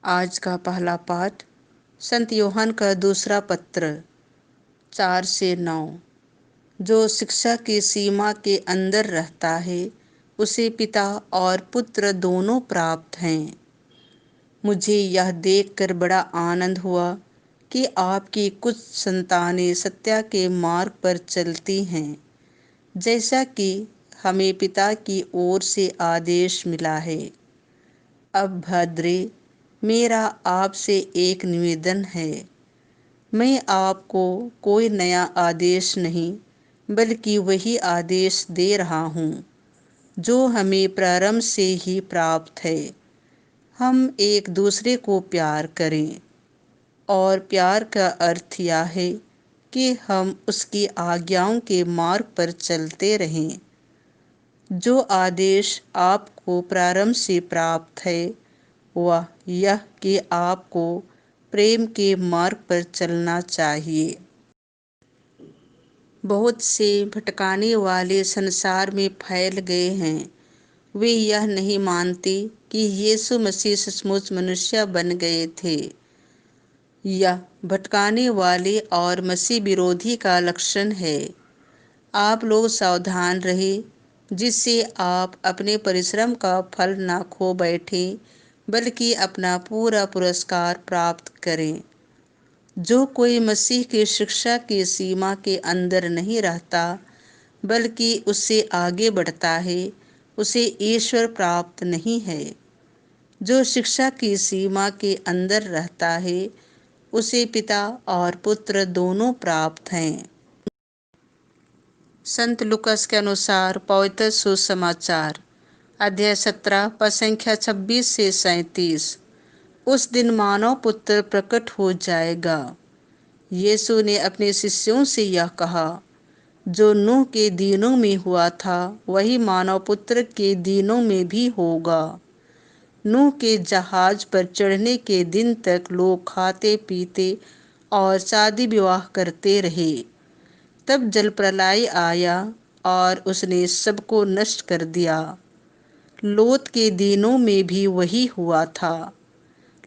आज का पहला पाठ संत यूहन्ना का दूसरा पत्र 4 से 9। जो शिक्षा की सीमा के अंदर रहता है उसे पिता और पुत्र दोनों प्राप्त हैं। मुझे यह देखकर बड़ा आनंद हुआ कि आपकी कुछ संतानें सत्य के मार्ग पर चलती हैं, जैसा कि हमें पिता की ओर से आदेश मिला है। अब भद्रे, मेरा आपसे एक निवेदन है। मैं आपको कोई नया आदेश नहीं बल्कि वही आदेश दे रहा हूँ जो हमें प्रारंभ से ही प्राप्त है। हम एक दूसरे को प्यार करें, और प्यार का अर्थ यह है कि हम उसकी आज्ञाओं के मार्ग पर चलते रहें। जो आदेश आपको प्रारंभ से प्राप्त है वह यह कि आपको प्रेम के मार्ग पर चलना चाहिए। बहुत से भटकाने वाले संसार में फैल गए हैं। वे यह नहीं मानते कि यीशु मसीह सचमुच मनुष्य बन गए थे। यह भटकाने वाले और मसीह विरोधी का लक्षण है। आप लोग सावधान रहें, जिससे आप अपने परिश्रम का फल न खो बैठें बल्कि अपना पूरा पुरस्कार प्राप्त करें। जो कोई मसीह की शिक्षा की सीमा के अंदर नहीं रहता बल्कि उससे आगे बढ़ता है, उसे ईश्वर प्राप्त नहीं है। जो शिक्षा की सीमा के अंदर रहता है उसे पिता और पुत्र दोनों प्राप्त हैं। संत लुकास के अनुसार पवित्र सुसमाचार अध्याय 17 पद संख्या 26 से 37। उस दिन मानव पुत्र प्रकट हो जाएगा। यीशु ने अपने शिष्यों से यह कहा, जो नूह के दिनों में हुआ था वही मानव पुत्र के दिनों में भी होगा। नूह के जहाज पर चढ़ने के दिन तक लोग खाते पीते और शादी विवाह करते रहे। तब जल प्रलय आया और उसने सबको नष्ट कर दिया। लोत के दिनों में भी वही हुआ था।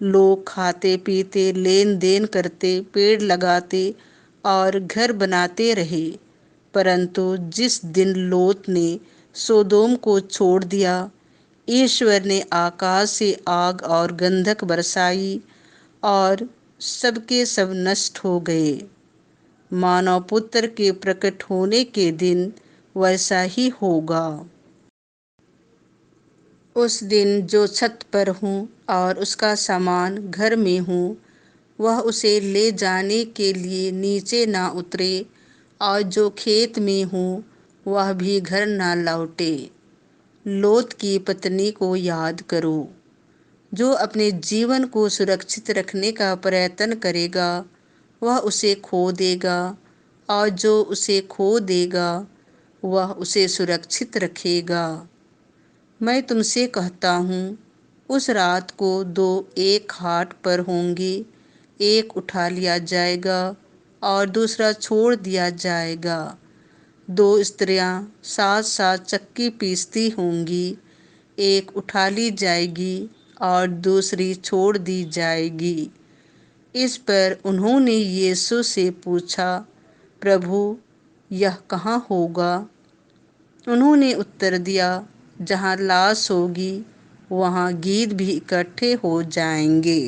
लोग खाते पीते, लेन देन करते, पेड़ लगाते और घर बनाते रहे। परंतु जिस दिन लोत ने सोदोम को छोड़ दिया, ईश्वर ने आकाश से आग और गंधक बरसाई और सबके सब नष्ट हो गए। मानव पुत्र के प्रकट होने के दिन वैसा ही होगा। उस दिन जो छत पर हूँ और उसका सामान घर में हूँ, वह उसे ले जाने के लिए नीचे ना उतरे, और जो खेत में हूँ वह भी घर ना लौटे। लोत की पत्नी को याद करो। जो अपने जीवन को सुरक्षित रखने का प्रयत्न करेगा वह उसे खो देगा, और जो उसे खो देगा वह उसे सुरक्षित रखेगा। मैं तुमसे कहता हूँ, उस रात को दो एक खाट पर होंगे, एक उठा लिया जाएगा और दूसरा छोड़ दिया जाएगा। दो स्त्रियां साथ साथ चक्की पीसती होंगी, एक उठा ली जाएगी और दूसरी छोड़ दी जाएगी। इस पर उन्होंने यीशु से पूछा, प्रभु, यह कहाँ होगा? उन्होंने उत्तर दिया, जहाँ लाश होगी वहाँ गीध भी इकट्ठे हो जाएंगे।